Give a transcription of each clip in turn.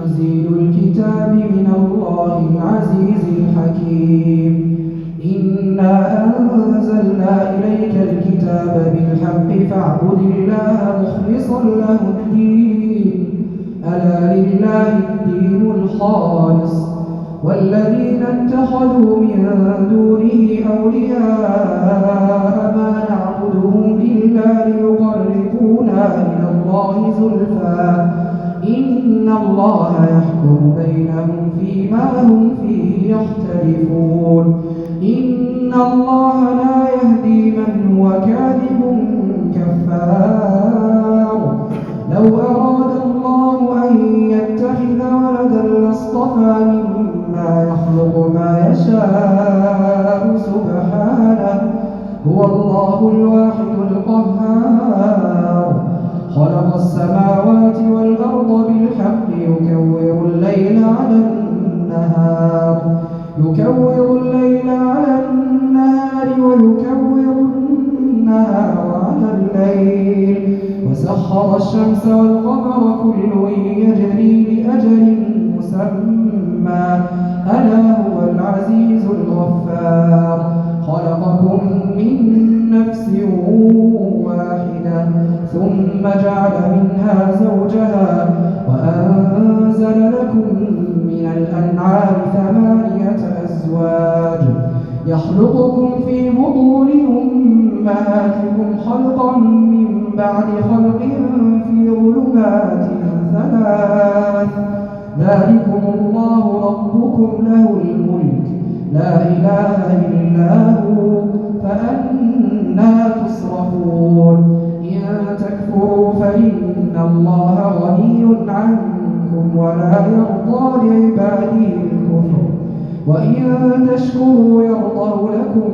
تنزيل الكتاب من الله العزيز الحكيم إنا أنزلنا إليك الكتاب بالحق فاعبد الله مخلصا له الدين ألا لله الدين الخالص والذين اتخذوا من دونه أولياء ما نعبدهم إلا ليقربونا إلى الله زلفى إن الله يحكم بينهم فيما هم فيه يختلفون إن الله لا يهدي من هو كاذب كفار لو أراد الله أن يتخذ ولدا لاصطفى مما يخلق ما يشاء سبحانه هو الله الواحد القهار خلق السماوات والأرض بالحق يكور الليل على النهار ويكور النهار على الليل وسخر الشمس والقمر كل يجري لأجل مسمى ألا هو العزيز الغفار خلقكم من نفس واحدة ثم جعل منها زوجها وأنزل لكم من الأنعام 8 أزواج يخلقكم في بطون أمهاتكم خلقا من بعد خلق في ظلمات 3 ذلكم الله ربكم له الملك لا إله إلا هو فأنى تصرفون إن تكفروا فإن الله غني عنكم ولا يرضى لعباده الكفر وإن تشكروا يرضه لكم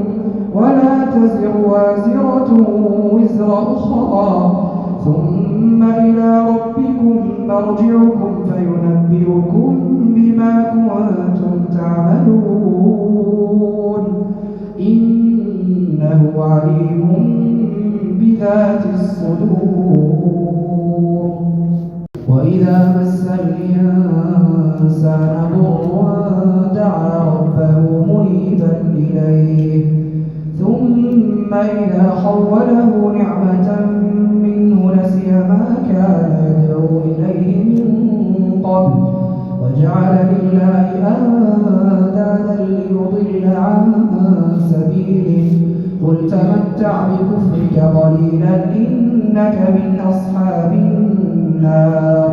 ولا تزر وازرة وزر أخرى ثم إلى ربكم مرجعكم فينبئكم بما كنتم تعملون إنه عليم بذات الصدور وإذا مس الإنسان ضر دعا ربه منيبا إليه ثم إذا خوله نعمة منه نسي ما كان يدعو إليه من قبل وجعل لله أندادا ليضل عن سبيله قل تمتع بكفرك قليلا إنك من أصحاب النار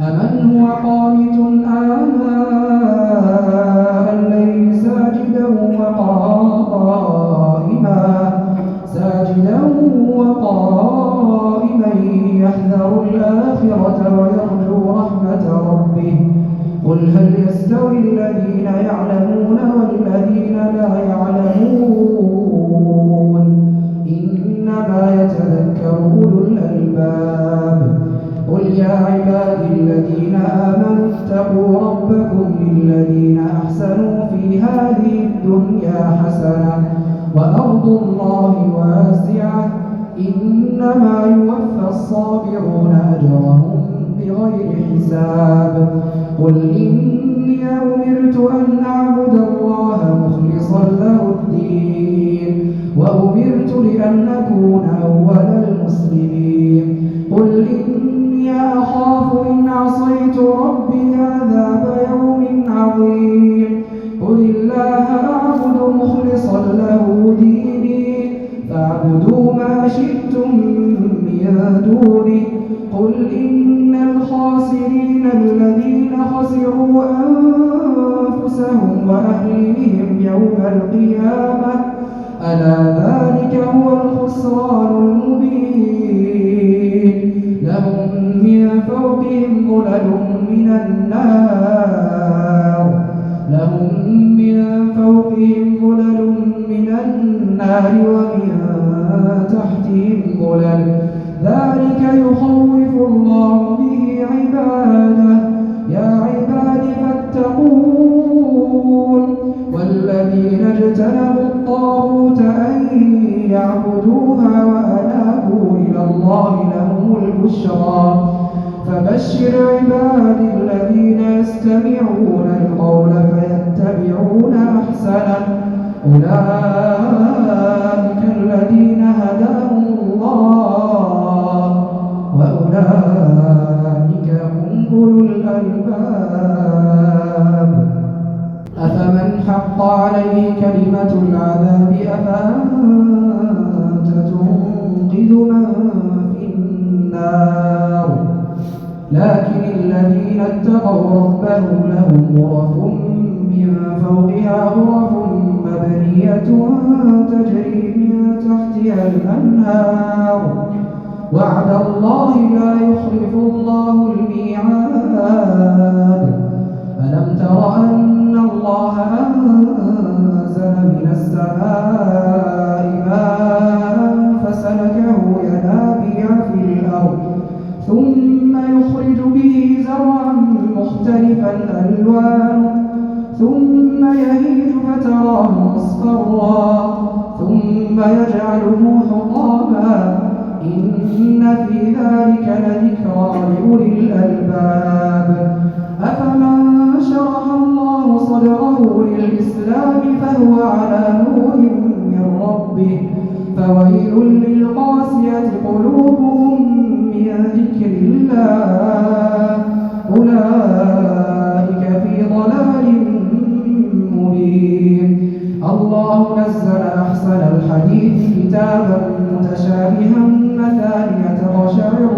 أمن هو قانت آناء الليل ساجدا وقائما يحذر الآخرة ويرجو رحمة ربه قل هل يستوي الذين يعلمون والذين لا يعلمون إنما يتذكر أولو الألباب قل يا عبادي الذين آمنوا اتقوا ربكم للذين أحسنوا في هذه الدنيا حسنة وأرض الله واسعة إنما يوفى الصابرون أجرهم بغير حساب قل إني أمرت أن أعبد الله مخلصا له الدين وأمرت لأن أكون أول المسلمين قل إني أخاف إن عصيت ربي عذاب يوم عظيم قل الله أعبد مخلصا له ديني فاعبدوا ما شئتم من دونه قل إن الخاسرين الذين خسروا أنفسهم وأهليهم يوم القيامة ألا ذلك هو الخسران المبين لهم من فوقهم ظلل من النار ومن تحتهم ظلل ذلك يخوف الله به عباده يا عباد فاتقون والذين اجتنبوا الطاغوت أن يعبدوها وأنابوا إلى الله لهم البشرى فبشر عبادي الذين يستمعون القول فيتبعون أحسنه أولئك الذين هداهم الله وأولئك هم أولو الألباب أفمن حق عليه كلمة العذاب أفأنت تنقذ من في النار لكن الذين اتقوا ربهم لهم غرف من فوقها غرف مبنية تجري من تحتها الأنهار وعد الله لا يخلف الله الميعاد ألم تر أن الله أنزل من السماء ماء فسلكه ينابيع في الأرض ثم يخرج به زرعا مختلفا ألوانه ثم يهيج فتراه مصفرا ثم يجعله حطاما إن في ذلك لذكرى لأولي الألباب أفمن شرح الله صدره للإسلام فهو على نور من ربه فويل للقاسية قلوبهم من ذكر الله أولئك في ضلال مبين الله نزل أحسن الحديث كتابا متشابها مثانية تقشعر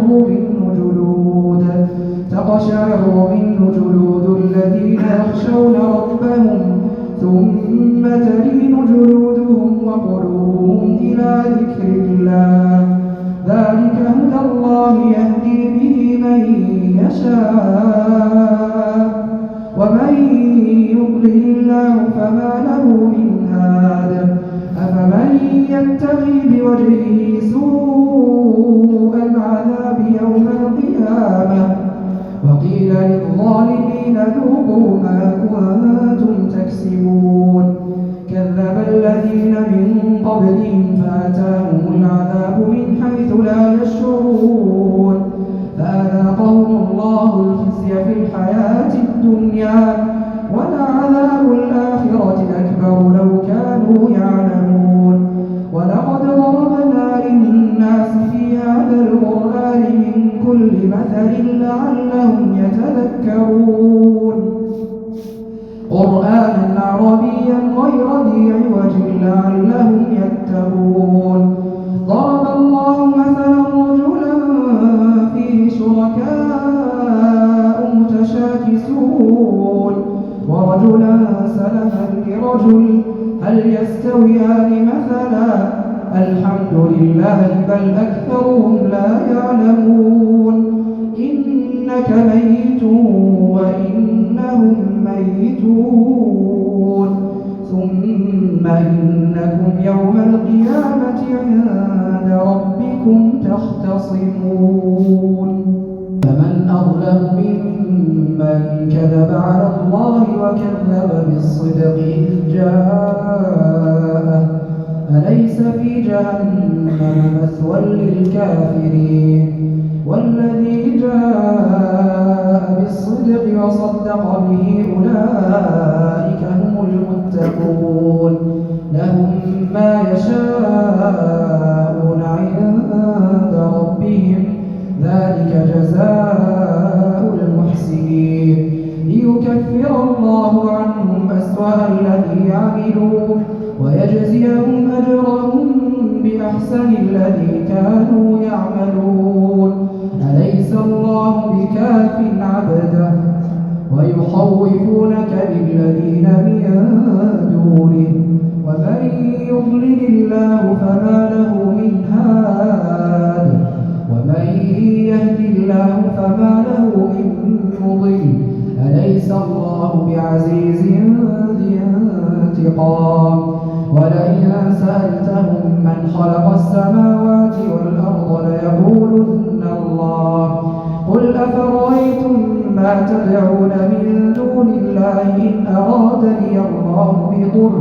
منه جلود الذين يخشون ربهم ثم تلين جلودهم وقلوبهم إلى ذكر الله ذلك هدى الله يهدي به من يشاء ومن يضلل الله فما له من هاد أفمن يبتغي بوجهه سوء العذاب يوم القيامة وقيل للظالمين ذوقوا ما كنتم تكسبون كذب الذين من قبلهم فأتاهم العذاب من حيث لا يشعرون فأذاقهم الله الخزي في الحياة الدنيا ولعذاب الآخرة أكبر لو كانوا يعلمون ولقد ضربنا للناس في هذا القرآن من كل مثل لعلهم يتذكرون قرآنا عربيا غير ذي عوج لعلهم يتقون ضرب الله مثلا رجلا فيه شركاء متشاكسون ورجلا سلما لرجل هل يستويان مثلا الحمد لله بل أكثرهم لا يعلمون إنك ميت وإنهم ميتون ثم إنكم يوم القيامة عند ربكم تختصمون فمن أظلم ممن كذب على الله وكذب بالصدق إذ جاءه أليس في جهنم مثوى للكافرين والذي جاء بالصدق وصدق به أولئك هم المتقون لهم ما يشاءون عند ربهم ذلك جزاء المحسنين ليكفر الله عنهم أسوأ الذي عملوا ويجزيهم أجرهم بأحسن الذي كانوا يعملون أليس الله بكاف عبده ويخوفونك بالذين من دونه ومن يضلل الله فما له من هاد ومن يهد الله فما له من مضل أليس الله بعزيز ذي انتقام ولئن سألتهم من خلق السماوات والأرض ليقولن الله قل أفرأيتم ما تدعون من دون الله إن أرادني الله بضر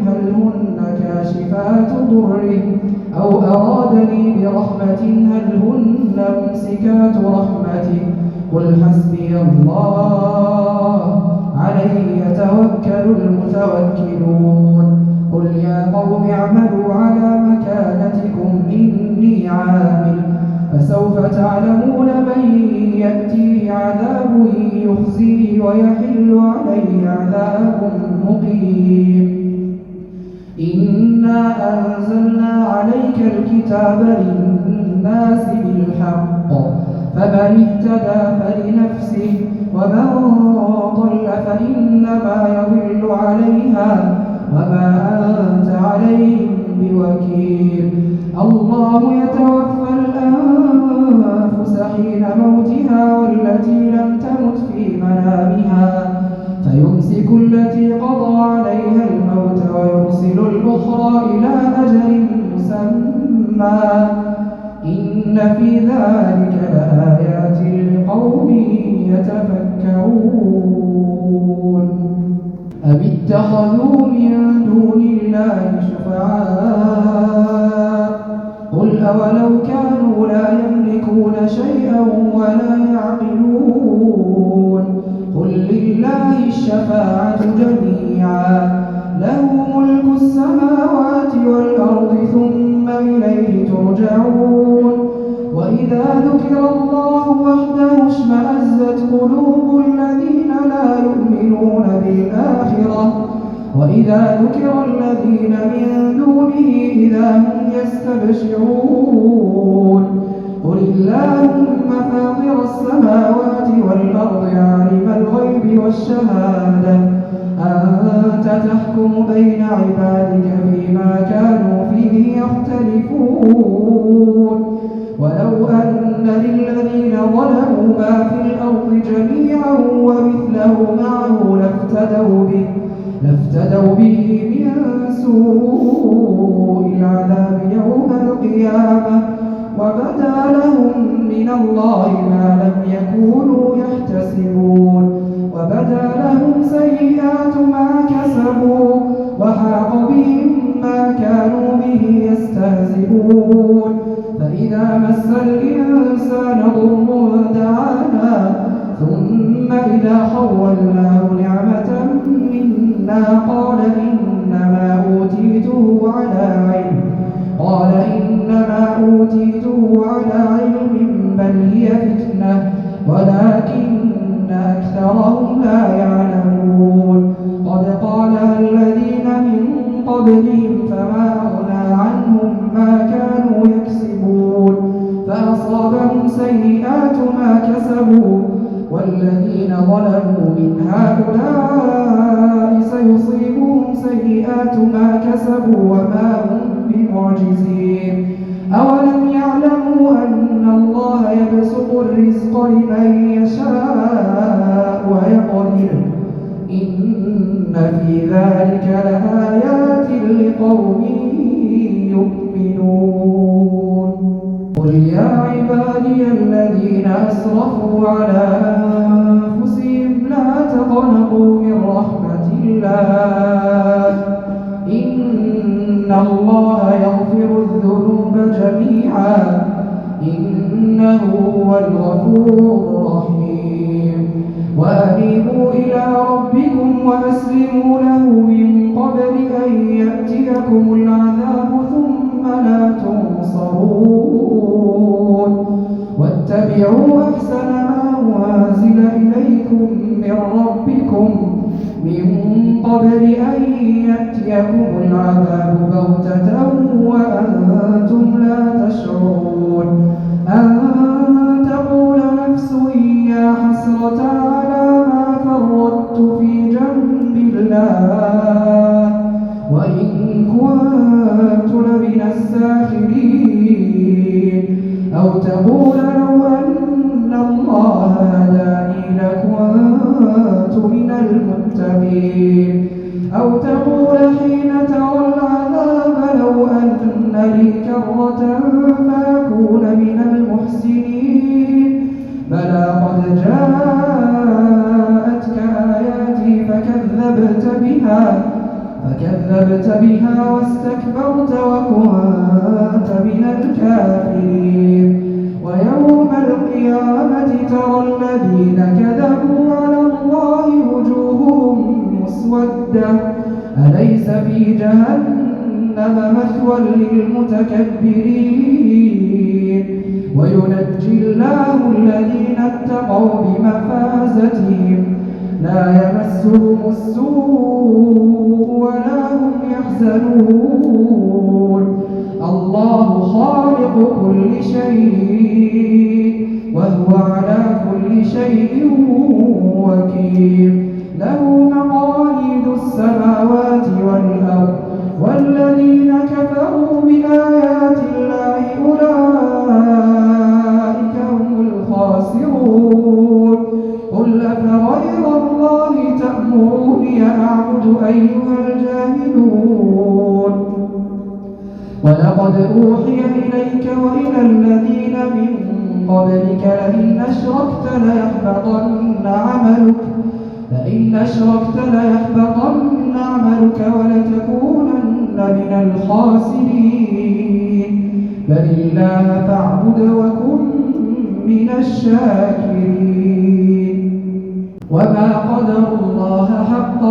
هل هن كاشفات ضره أو أرادني برحمة هل هن ممسكات رحمته قل حسبي الله عليه يتوكل المتوكلون قل يا قوم اعملوا على مكانتكم إني عامل فسوف تعلمون من يأتيه عذاب يخزيه ويحل عليه عذاب مقيم إنا أنزلنا عليك الكتاب للناس بالحق فمن اهتدى فلنفسه ومن ضل فإنما يضل عليها وما أنت عليهم بوكيل الله يتوفى الأنفس حين موتها والتي لم تمت في منامها فيمسك التي قضى عليها الموت ويرسل الأخرى إلى أجل مسمى إن في ذلك لآيات لقوم يتفكرون أم اتخذوا من دون الله شفعاء قل أولو كانوا لا يملكون شيئا ولا يعقلون قل لله الشفاعة جميعا له ملك السماوات والأرض ثم إليه ترجعون وإذا ذكر الله وحده اشمأزت قلوب الذين لا يؤمنون بالآخرة وإذا ذكر الذين من دونه إذا هم يستبشرون قل اللهم فاطر السماوات والأرض عالم الغيب والشهادة أنت تحكم بين عبادك فيما كانوا فيه يختلفون ولو أن للذين ظلموا ما في الأرض جميعا ومثله معه لافتدوا به من سوء العذاب يوم القيامة وبدا لهم من الله ما لم يكونوا يحتسبون وبدا لهم سيئات ما كسبوا وحاق بهم ما كانوا به يستهزئون فإذا مس الإنسان ضر دعانا ثم إذا خولناه نعمة منا قال إنما أوتيته على علم بل هي فتنة ولكن أكثرهم لا يعلمون قد قالها الذين من قبلهم فما أغنى عنهم ما كانوا يكسبون فأصابهم سيئات ما كسبوا والذين ظلموا من هؤلاء سيصيبهم سيئات ما كسبوا وما هم بمعجزين أولم يعلموا أن الله يبسط الرزق لمن يشاء ويقدر إن في ذلك لآيات لقوم يؤمنون قل يا عبادي الذين أسرفوا على أنفسهم لا تقنطوا من رحمة الله إن الله يغفر الذنوب جميعا إنه هو الغفور الرحيم وأنيبوا إلى ربكم وأسلموا له من قبل أن يأتيكم العذاب ثم لا تنصرون واتبعوا أحسن ما أنزل إليكم من ربكم من قبل أن يأتيكم العذاب بغتة وأنتم لا تشعرون أن تقول نفس يا حسرة على ما فرطت في جنب الله وإن كنت لمن الساخرين أو تقول لو أن الله هداني لكنت من المتقين أو تقول حين ترى العذاب لو أن لي كرة فأكون من المحسنين بلى قد جاءتك آياتي فكذبت بها فكذبت بها واستكبرت وكنت من الكافرين ويوم القيامة ترى الذين كذبوا على الله وجوههم مسودة أليس في جهنم مثوى للمتكبرين وينجي الله الذين اتقوا بمفازتهم لا يمسهم السوء ولا هم يحزنون الله خالق كل شيء وهو على كل شيء وكيل له مقاليد السماوات والأرض والذين كفروا بآيات الله أولئك هم الخاسرون قل أفغير الله تأمروني أعبد أيها الجاهلون ولقد أوحي إليك وإلى الذين من قبلك لئن أشركت ليحبطن عملك ولتكونن من الخاسرين بل الله فاعبد وكن من الشاكرين وما قدروا الله حق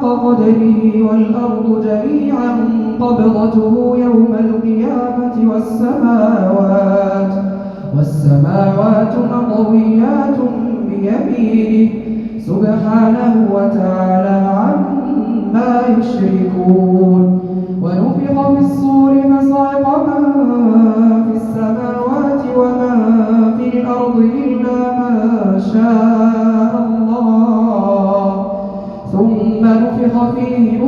قدره والأرض جميعا قبضته يوم القيامة والسماوات مطويات بيمينه سبحانه وتعالى عما يشركون ونفخ في الصور فصعق من في السماوات ومن في الأرض إلا من شاء الله ثم نفخ فيه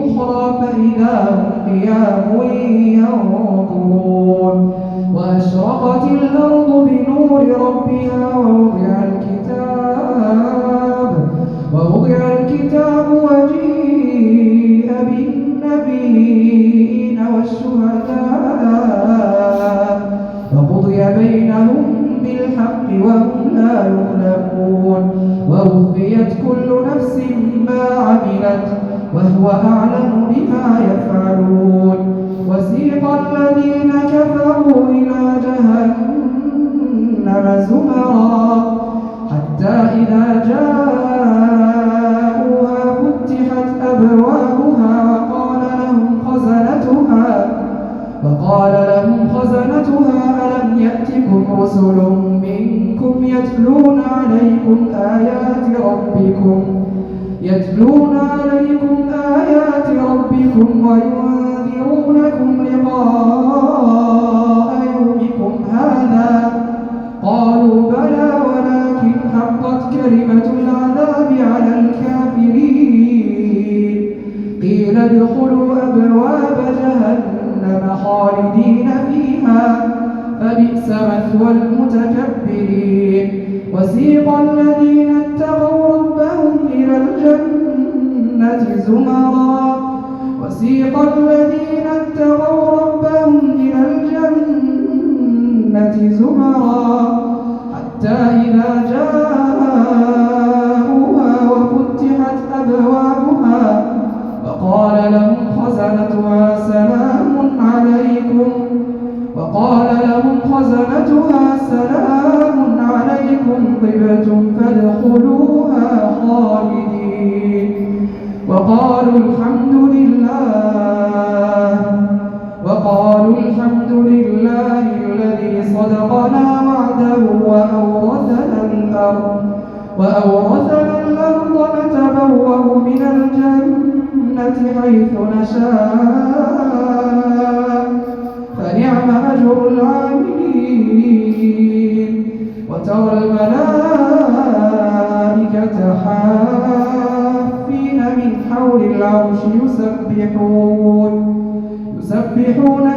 أخرى فإذا هم قيام ينظرون وأشرقت الأرض بنور ربها ووضع الكتاب وجيء بالنبيين والشهداء وقضي بينهم بالحق وهم لا يظلمون ووفيت كل نفس ما عملت وهو أعلم بما يفعلون وسيق الذين كفروا إلى جهنم زمرا حتى إذا جاءوها فتحت أبوابها وقال لهم خزنتها ألم يأتكم رسل منكم يتلون عليكم آيات ربكم وينذرونكم لقاء يومكم هذا قالوا بلى ولكن حقت كلمة العذاب على الكافرين قيل ادخلوا أبواب جهنم خالدين فيها فبئس مثوى المتكبرين وسيق الذين اتقوا ربهم إلى الجنة زمرا حتى إذا جاءوها وفتحت أبوابها وقال لهم خزنتها سلام عليكم طبتم فادخلوها خالدين وقالوا الحمد لله الذي صدقنا وعده وأورثنا الأرض نتبوأ من الجنة حيث نشاء فنعم أجر العاملين وترى الملائكة حافين من حول العرش يسبحون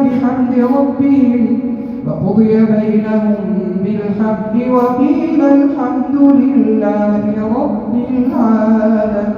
بحمد ربهم وقضي بينهم بالحق وقيل الحمد لله رب العالمين.